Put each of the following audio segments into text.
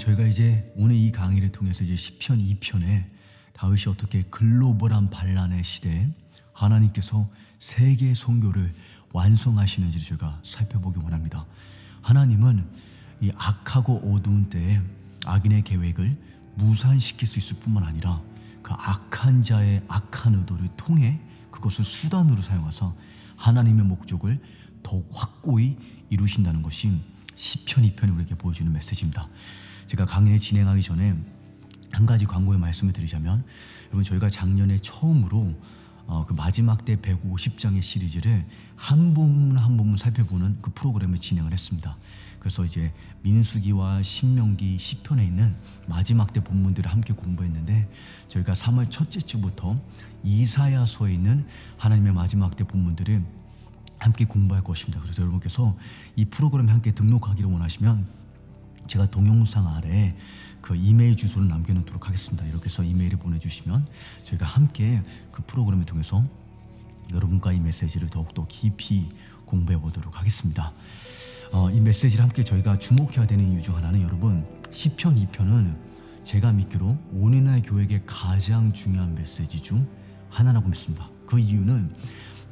저희가 이제 오늘 이 강의를 통해서 이제 시편 2편에 다윗이 어떻게 글로벌한 반란의 시대에 하나님께서 세계 선교를 완성하시는지를 제가 살펴보기 원합니다. 하나님은 이 악하고 어두운 때에 악인의 계획을 무산시킬 수 있을 뿐만 아니라 그 악한 자의 악한 의도를 통해 그것을 수단으로 사용해서 하나님의 목적을 더욱 확고히 이루신다는 것이 시편 2편이 우리에게 보여주는 메시지입니다. 제가 강의를 진행하기 전에 한 가지 광고의 말씀을 드리자면, 여러분, 저희가 작년에 처음으로 그 마지막 때 150장의 시리즈를 한 부분 한 부분 살펴보는 그 프로그램을 진행을 했습니다. 그래서 이제 민수기와 신명기, 시편에 있는 마지막 때 본문들을 함께 공부했는데, 저희가 3월 첫째 주부터 이사야서에 있는 하나님의 마지막 때 본문들을 함께 공부할 것입니다. 그래서 여러분께서 이 프로그램에 함께 등록하기를 원하시면 제가 동영상 아래에 그 이메일 주소를 남겨놓도록 하겠습니다. 이렇게 해서 이메일을 보내주시면 저희가 함께 그 프로그램을 통해서 여러분과 이 메시지를 더욱더 깊이 공부해 보도록 하겠습니다. 이 메시지를 함께 저희가 주목해야 되는 이유 중 하나는, 여러분, 시편 2편은 제가 믿기로 오늘날 교회에게 가장 중요한 메시지 중 하나라고 믿습니다. 그 이유는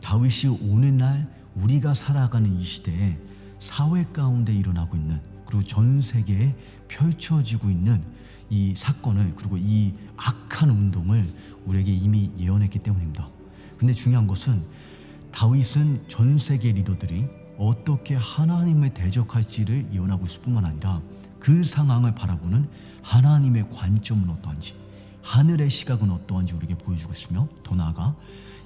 다윗이 오늘날 우리가 살아가는 이 시대에 사회 가운데 일어나고 있는, 그리고 전 세계에 펼쳐지고 있는 이 사건을, 그리고 이 악한 운동을 우리에게 이미 예언했기 때문입니다. 근데 중요한 것은 다윗은 전 세계 리더들이 어떻게 하나님을 대적할지를 예언하고 있을 뿐만 아니라 그 상황을 바라보는 하나님의 관점은 어떠한지, 하늘의 시각은 어떠한지 우리에게 보여주고 있으며, 더 나아가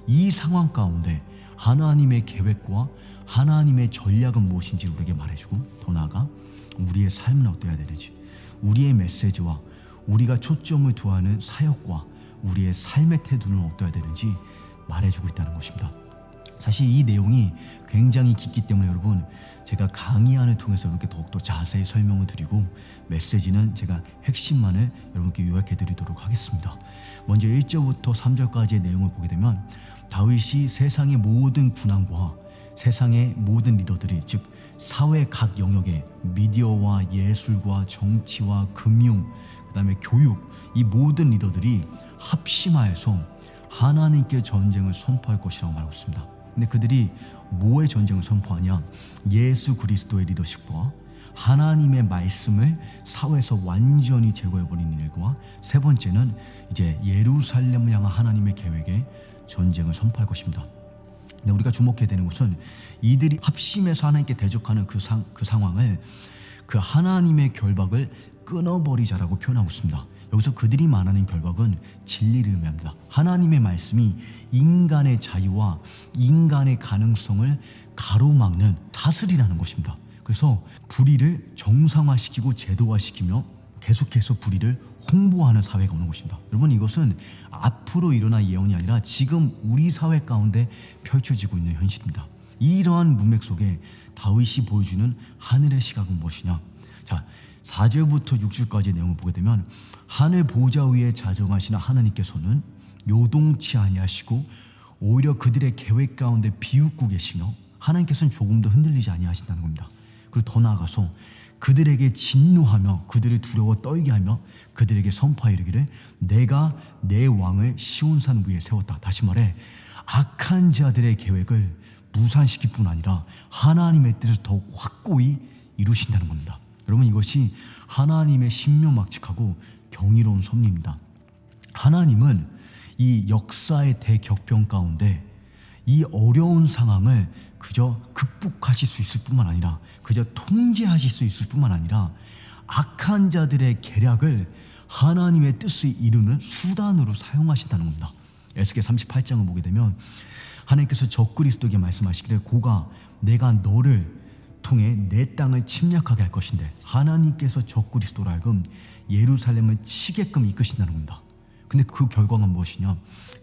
이 상황 가운데 하나님의 계획과 하나님의 전략은 무엇인지 우리에게 말해주고, 더 나아가 우리의 삶은 어떠해야 되는지, 우리의 메시지와 우리가 초점을 두하는 사역과 우리의 삶의 태도는 어떠해야 되는지 말해주고 있다는 것입니다. 사실 이 내용이 굉장히 깊기 때문에 여러분, 제가 강의안을 통해서 이렇게 더욱더 자세히 설명을 드리고, 메시지는 제가 핵심만을 여러분께 요약해 드리도록 하겠습니다. 먼저 1절부터 3절까지의 내용을 보게 되면, 다윗이 세상의 모든 군왕과 세상의 모든 리더들이, 즉 사회 각 영역의 미디어와 예술과 정치와 금융, 그다음에 교육, 이 모든 리더들이 합심하여서 하나님께 전쟁을 선포할 것이라고 말하고 있습니다. 근데 그들이 뭐의 전쟁을 선포하냐? 예수 그리스도의 리더십과 하나님의 말씀을 사회에서 완전히 제거해버리는 일과, 세 번째는 이제 예루살렘을 향한 하나님의 계획에 전쟁을 선포할 것입니다. 근데 우리가 주목해야 되는 것은 이들이 합심해서 하나님께 대적하는 그 상황을, 그 하나님의 결박을 끊어버리자라고 표현하고 있습니다. 여기서 그들이 말하는 결박은 진리를 의미합니다. 하나님의 말씀이 인간의 자유와 인간의 가능성을 가로막는 사슬이라는 것입니다. 그래서 불의를 정상화시키고 제도화시키며 계속해서 불의를 홍보하는 사회가 오는 것입니다. 여러분, 이것은 앞으로 일어날 예언이 아니라 지금 우리 사회 가운데 펼쳐지고 있는 현실입니다. 이러한 문맥 속에 다윗이 보여주는 하늘의 시각은 무엇이냐? 자, 4절부터 6절까지의 내용을 보게 되면, 하늘 보좌 위에 자정하시는 하나님께서는 요동치 아니하시고 오히려 그들의 계획 가운데 비웃고 계시며, 하나님께서는 조금도 흔들리지 아니하신다는 겁니다. 그리고 더 나아가서 그들에게 진노하며 그들을 두려워 떨게 하며 그들에게 선포하여 이르기를, 내가 내 왕을 시온산 위에 세웠다. 다시 말해, 악한 자들의 계획을 무산시킬 뿐 아니라 하나님의 뜻을 더욱 확고히 이루신다는 겁니다. 여러분, 이것이 하나님의 신묘막측하고 경이로운 섭리입니다. 하나님은 이 역사의 대격변 가운데 이 어려운 상황을 그저 극복하실 수 있을 뿐만 아니라, 그저 통제하실 수 있을 뿐만 아니라, 악한 자들의 계략을 하나님의 뜻을 이루는 수단으로 사용하신다는 겁니다. 에스겔 38장을 보게 되면 하나님께서 적그리스도에게 말씀하시기를, 고가 내가 너를 통해 내 땅을 침략하게 할 것인데, 하나님께서 적그리스도로 하여금 예루살렘을 치게끔 이끄신다는 겁니다. 근데 그 결과가 무엇이냐?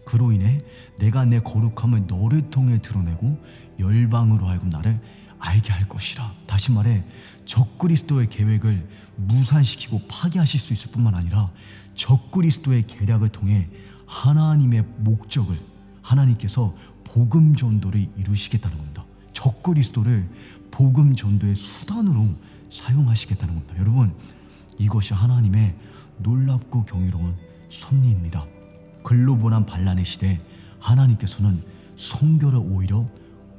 그로 인해 내가 내 거룩함을 너를 통해 드러내고 열방으로 하여금 나를 알게 할 것이라. 다시 말해, 적그리스도의 계획을 무산시키고 파괴하실 수 있을 뿐만 아니라 적그리스도의 계략을 통해 하나님의 목적을, 하나님께서 복음 전도를 이루시겠다는 겁니다. 적그리스도를 복음 전도의 수단으로 사용하시겠다는 겁니다. 여러분, 이것이 하나님의 놀랍고 경이로운 섭리입니다. 글로벌한 반란의 시대에 하나님께서는 선교를 오히려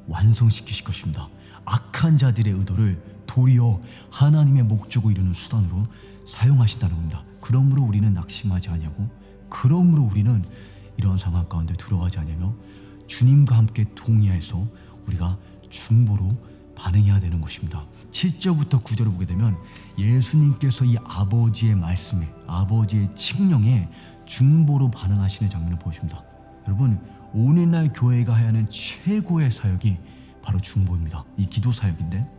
완성시키실 것입니다. 악한 자들의 의도를 도리어 하나님의 목적을 이루는 수단으로 사용하신다는 겁니다. 그러므로 우리는 낙심하지 아니하고, 그러므로 우리는 이러한 상황 가운데 두려워하지 아니하며 주님과 함께 동의해서 우리가 중보로 반응해야 되는 것입니다. 7절부터 9절을 보게 되면 예수님께서 이 아버지의 말씀에, 아버지의 칙령에 중보로 반응하시는 장면을 보여줍니다. 여러분, 오늘날 교회가 해야 하는 최고의 사역이 바로 중보입니다. 이 기도 사역인데,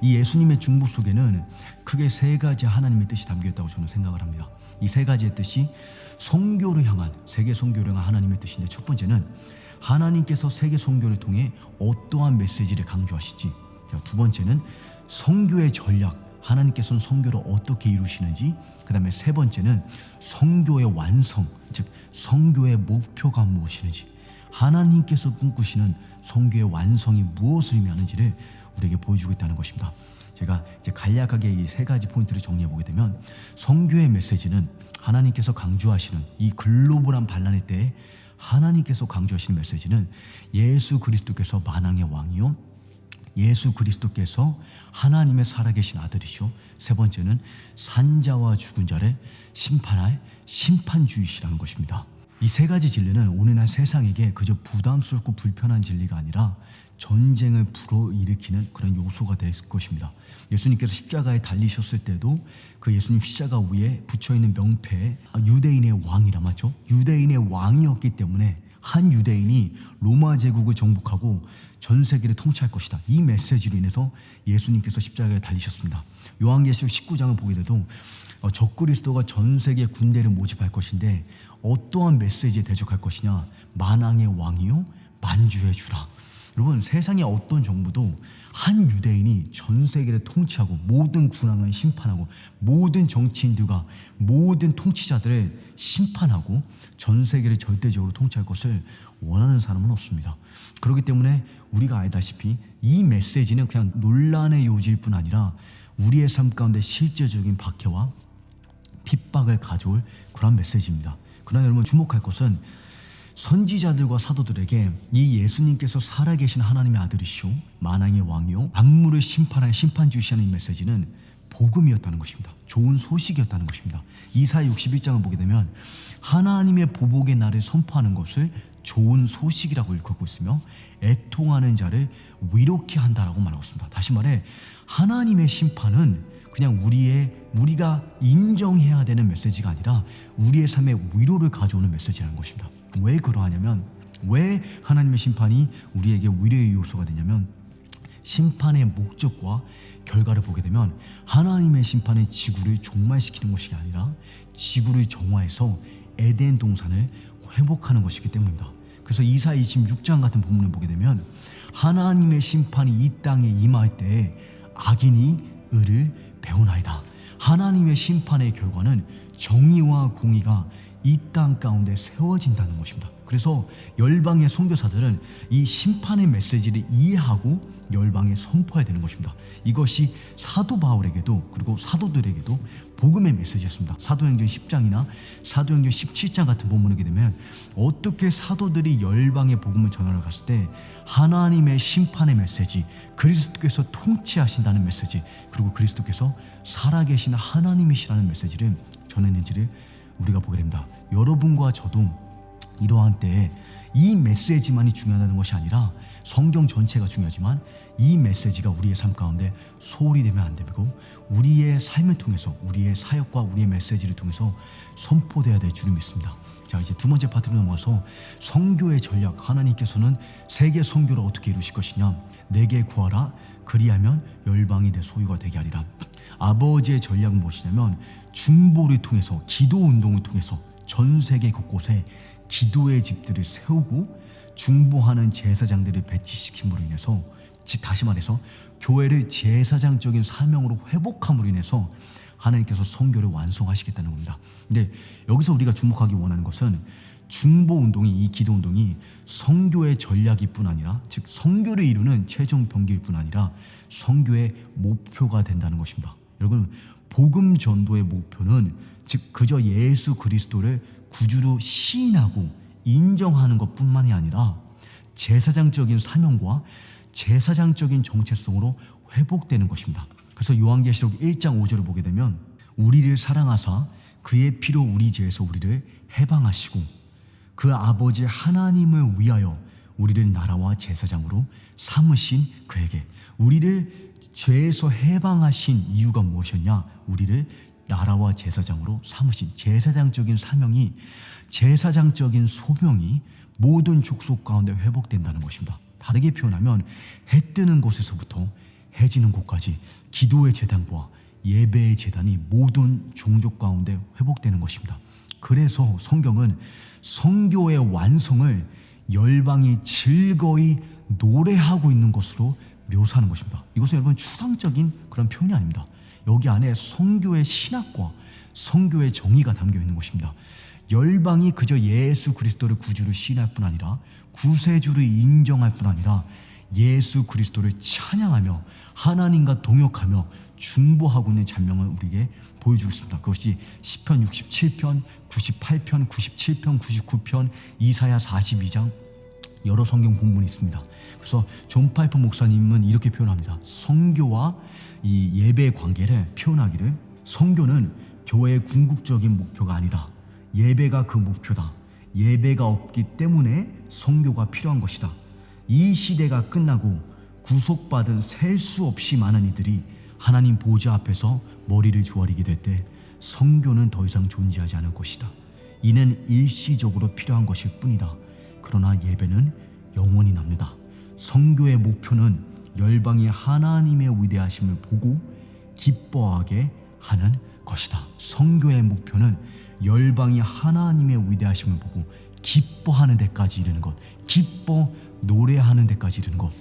이 예수님의 중보 속에는 크게 세 가지 하나님의 뜻이 담겨 있다고 저는 생각을 합니다. 이 세 가지의 뜻이 선교를 향한, 세계 선교를 향한 하나님의 뜻인데, 첫 번째는 하나님께서 세계 선교를 통해 어떠한 메시지를 강조하시지, 두 번째는 선교의 전략, 하나님께서는 선교를 어떻게 이루시는지, 그 다음에 세 번째는 선교의 완성, 즉 선교의 목표가 무엇이는지, 하나님께서 꿈꾸시는 선교의 완성이 무엇을 의미하는지를 우리에게 보여주고 있다는 것입니다. 제가 이제 간략하게 이 세 가지 포인트를 정리해 보게 되면, 선교의 메시지는 하나님께서 강조하시는, 이 글로벌한 반란의 때에 하나님께서 강조하시는 메시지는 예수 그리스도께서 만왕의 왕이요, 예수 그리스도께서 하나님의 살아계신 아들이시오, 세 번째는 산자와 죽은 자를 심판할 심판주이시라는 것입니다. 이 세 가지 진리는 오늘날 세상에게 그저 부담스럽고 불편한 진리가 아니라 전쟁을 불어일으키는 그런 요소가 될 것입니다. 예수님께서 십자가에 달리셨을 때도 그 예수님 십자가 위에 붙여있는 명패에 유대인의 왕이라 맞죠? 유대인의 왕이었기 때문에 한 유대인이 로마 제국을 정복하고 전 세계를 통치할 것이다, 이 메시지로 인해서 예수님께서 십자가에 달리셨습니다. 요한계시록 19장을 보게 돼도 적그리스도가 전 세계 군대를 모집할 것인데 어떠한 메시지에 대적할 것이냐, 만왕의 왕이요 만주의 주라. 여러분, 세상의 어떤 정부도 한 유대인이 전 세계를 통치하고 모든 군왕을 심판하고 모든 정치인들과 모든 통치자들을 심판하고 전 세계를 절대적으로 통치할 것을 원하는 사람은 없습니다. 그렇기 때문에 우리가 알다시피 이 메시지는 그냥 논란의 요지일 뿐 아니라 우리의 삶 가운데 실제적인 박해와 핍박을 가져올 그런 메시지입니다. 그러나 여러분, 주목할 것은 선지자들과 사도들에게 이 예수님께서 살아계신 하나님의 아들이시오, 만왕의 왕이요 만물을 심판할 심판주시하는 이 메시지는 복음이었다는 것입니다. 좋은 소식이었다는 것입니다. 이사야 61장을 보게 되면 하나님의 보복의 날을 선포하는 것을 좋은 소식이라고 일컫고 있으며 애통하는 자를 위로케 한다라고 말하고 있습니다. 다시 말해, 하나님의 심판은 그냥 우리가 인정해야 되는 메시지가 아니라 우리의 삶에 위로를 가져오는 메시지라는 것입니다. 왜 그러하냐면, 왜 하나님의 심판이 우리에게 위로의 요소가 되냐면, 심판의 목적과 결과를 보게 되면 하나님의 심판은 지구를 종말시키는 것이 아니라 지구를 정화해서 에덴 동산을 회복하는 것이기 때문입니다. 그래서 이사야 26장 같은 본문을 보게 되면 하나님의 심판이 이 땅에 임할 때에 악인이 의를 배우나이다. 하나님의 심판의 결과는 정의와 공의가 이 땅 가운데 세워진다는 것입니다. 그래서 열방의 선교사들은 이 심판의 메시지를 이해하고 열방에 선포해야 되는 것입니다. 이것이 사도 바울에게도 그리고 사도들에게도 복음의 메시지였습니다. 사도행전 10장이나 사도행전 17장 같은 본문을 보게 되면 어떻게 사도들이 열방의 복음을 전하러 갔을 때 하나님의 심판의 메시지, 그리스도께서 통치하신다는 메시지, 그리고 그리스도께서 살아계신 하나님이시라는 메시지를 전했는지를 우리가 보게 됩니다. 여러분과 저도 이러한 때에 이 메시지만이 중요하다는 것이 아니라 성경 전체가 중요하지만 이 메시지가 우리의 삶 가운데 소홀히 되면 안 되고 우리의 삶을 통해서, 우리의 사역과 우리의 메시지를 통해서 선포되어야 될 줄을 믿습니다. 자, 이제 두 번째 파트로 넘어가서 선교의 전략, 하나님께서는 세계 선교를 어떻게 이루실 것이냐. 내게 구하라, 그리하면 열방이 내 소유가 되게 하리라. 아버지의 전략은 무엇이냐면 중보를 통해서, 기도 운동을 통해서 전 세계 곳곳에 기도의 집들을 세우고 중보하는 제사장들을 배치시킴으로 인해서, 즉 다시 말해서 교회를 제사장적인 사명으로 회복함으로 인해서 하나님께서 선교를 완성하시겠다는 겁니다. 근데 여기서 우리가 주목하기 원하는 것은 중보 운동이, 이 기도 운동이 선교의 전략일 뿐 아니라, 즉 선교를 이루는 최종 병기일 뿐 아니라 선교의 목표가 된다는 것입니다. 여러분, 복음 전도의 목표는 즉 그저 예수 그리스도를 구주로 시인하고 인정하는 것뿐만이 아니라 제사장적인 사명과 제사장적인 정체성으로 회복되는 것입니다. 그래서 요한계시록 1장 5절을 보게 되면 우리를 사랑하사 그의 피로 우리 죄에서 우리를 해방하시고 그 아버지 하나님을 위하여 우리를 나라와 제사장으로 삼으신 그에게, 우리를 죄에서 해방하신 이유가 무엇이었냐? 우리를 나라와 제사장으로 삼으신 제사장적인 사명이, 제사장적인 소명이 모든 족속 가운데 회복된다는 것입니다. 다르게 표현하면 해 뜨는 곳에서부터 해 지는 곳까지 기도의 제단과 예배의 제단이 모든 종족 가운데 회복되는 것입니다. 그래서 성경은 성교의 완성을 열방이 즐거이 노래하고 있는 것으로 묘사하는 것입니다. 이것은 여러분 추상적인 그런 표현이 아닙니다. 여기 안에 성교의 신학과 성교의 정의가 담겨 있는 것입니다. 열방이 그저 예수 그리스도를 구주로 시인할 뿐 아니라 구세주를 인정할 뿐 아니라 예수 그리스도를 찬양하며 하나님과 동역하며 중보하고 있는 장면을 우리에게 보여주고 있습니다. 그것이 시편 67편, 98편, 97편, 99편, 이사야 42장 여러 성경 본문이 있습니다. 그래서 존 파이퍼 목사님은 이렇게 표현합니다. 성교와 이 예배의 관계를 표현하기를, 성교는 교회의 궁극적인 목표가 아니다. 예배가 그 목표다. 예배가 없기 때문에 성교가 필요한 것이다. 이 시대가 끝나고 구속받은 셀 수 없이 많은 이들이 하나님 보좌 앞에서 머리를 조아리게 될 때 성교는 더 이상 존재하지 않을 것이다. 이는 일시적으로 필요한 것일 뿐이다. 그러나 예배는 영원히 납니다. 성교의 목표는 열방이 하나님의 위대하심을 보고 기뻐하게 하는 것이다. 성교의 목표는 열방이 하나님의 위대하심을 보고 기뻐하는 데까지 이르는 것, 기뻐 노래하는 데까지 이르는 것,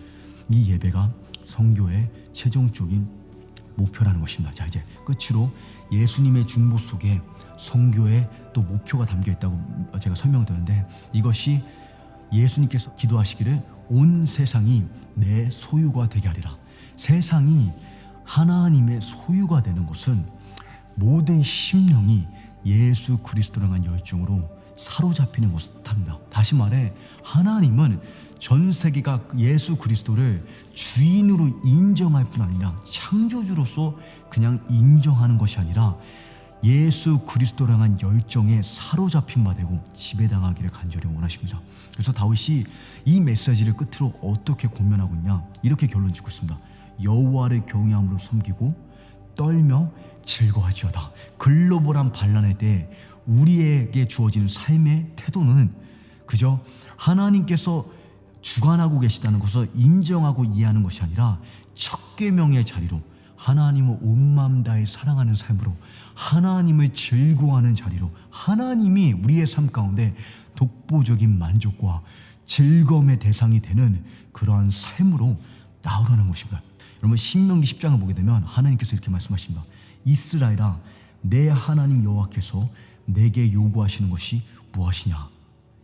이 예배가 성교의 최종적인 목표라는 것입니다. 자, 이제 끝으로 예수님의 중보 속에 성교의 또 목표가 담겨 있다고 제가 설명드렸는데, 이것이 예수님께서 기도하시기를 온 세상이 내 소유가 되게 하리라. 세상이 하나님의 소유가 되는 것은 모든 심령이 예수 그리스도를 향한 열정으로 사로잡히는 것을 뜻합니다. 다시 말해 하나님은 전 세계가 예수 그리스도를 주인으로 인정할 뿐 아니라 창조주로서 그냥 인정하는 것이 아니라 예수 그리스도를 향한 열정에 사로잡힌 바 되고 지배당하기를 간절히 원하십니다. 그래서 다윗이 이 메시지를 끝으로 어떻게 권면하고 있냐, 이렇게 결론 짓고 있습니다. 여호와를 경외함으로 섬기고 떨며 즐거워하지어다. 글로벌한 반란의 때에 우리에게 주어지는 삶의 태도는 그저 하나님께서 주관하고 계시다는 것을 인정하고 이해하는 것이 아니라 첫 계명의 자리로 하나님을 온 마음 다해 사랑하는 삶으로 하나님을 즐거워하는 자리로 하나님이 우리의 삶 가운데 독보적인 만족과 즐거움의 대상이 되는 그러한 삶으로 나오라는 것입니다. 여러분 신명기 10장을 보게 되면 하나님께서 이렇게 말씀하십니다. 이스라엘아, 내 하나님 여호와께서 내게 요구하시는 것이 무엇이냐?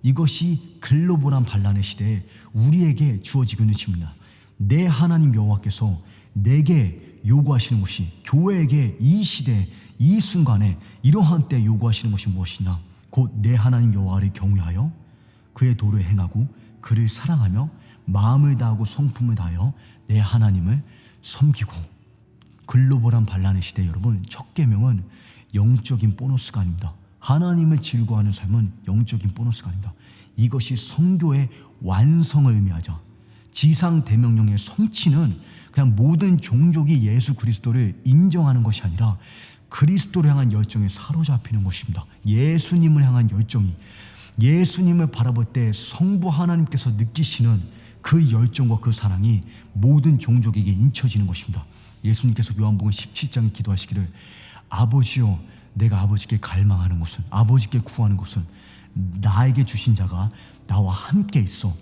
이것이 글로벌한 반란의 시대에 우리에게 주어지고 있는 질문이다. 내 하나님 여호와께서 내게 요구하시는 것이, 교회에게 이 시대 이 순간에 이러한 때 요구하시는 것이 무엇이냐? 곧 내 하나님 여호와를 경외하여 그의 도를 행하고 그를 사랑하며 마음을 다하고 성품을 다하여 내 하나님을 섬기고. 글로벌한 반란의 시대 여러분, 첫 계명은 영적인 보너스가 아닙니다. 하나님을 즐거워하는 삶은 영적인 보너스가 아닙니다. 이것이 성교의 완성을 의미하죠. 지상 대명령의 성취는 그냥 모든 종족이 예수 그리스도를 인정하는 것이 아니라 그리스도를 향한 열정에 사로잡히는 것입니다. 예수님을 향한 열정이, 예수님을 바라볼 때 성부 하나님께서 느끼시는 그 열정과 그 사랑이 모든 종족에게 인쳐지는 것입니다. 예수님께서 요한복음 17장에 기도하시기를 아버지여, 내가 아버지께 갈망하는 것은, 아버지께 구하는 것은 나에게 주신 자가 나와 함께 있어.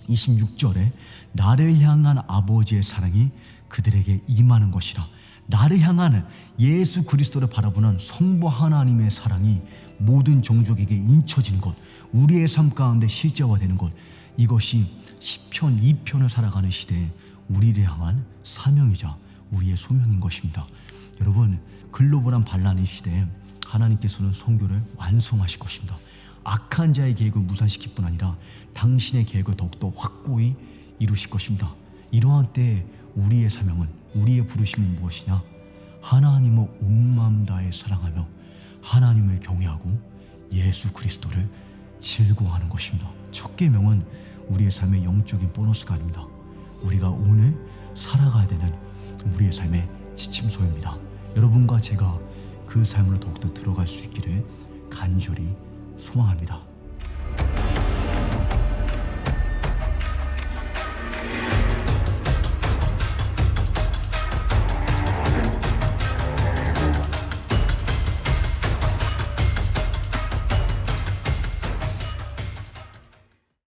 26절에 나를 향한 아버지의 사랑이 그들에게 임하는 것이라. 나를 향한 예수 그리스도를 바라보는 성부 하나님의 사랑이 모든 종족에게 인쳐지는 것, 우리의 삶 가운데 실제화되는 것, 이것이 시편 2편을 살아가는 시대에 우리를 향한 사명이자 우리의 소명인 것입니다. 여러분, 글로벌한 반란의 시대에 하나님께서는 선교를 완성하실 것입니다. 악한 자의 계획을 무산시킬 뿐 아니라 당신의 계획을 더욱더 확고히 이루실 것입니다. 이러한 때에 우리의 사명은, 우리의 부르심은 무엇이냐? 하나님을 온 마음 다해 사랑하며 하나님을 경외하고 예수 그리스도를 즐거워하는 것입니다. 첫 계명은 우리의 삶의 영적인 보너스가 아닙니다. 우리가 오늘 살아가야 되는 우리의 삶의 지침서입니다. 여러분과 제가 그 삶으로 더욱더 들어갈 수 있기를 간절히 소망합니다.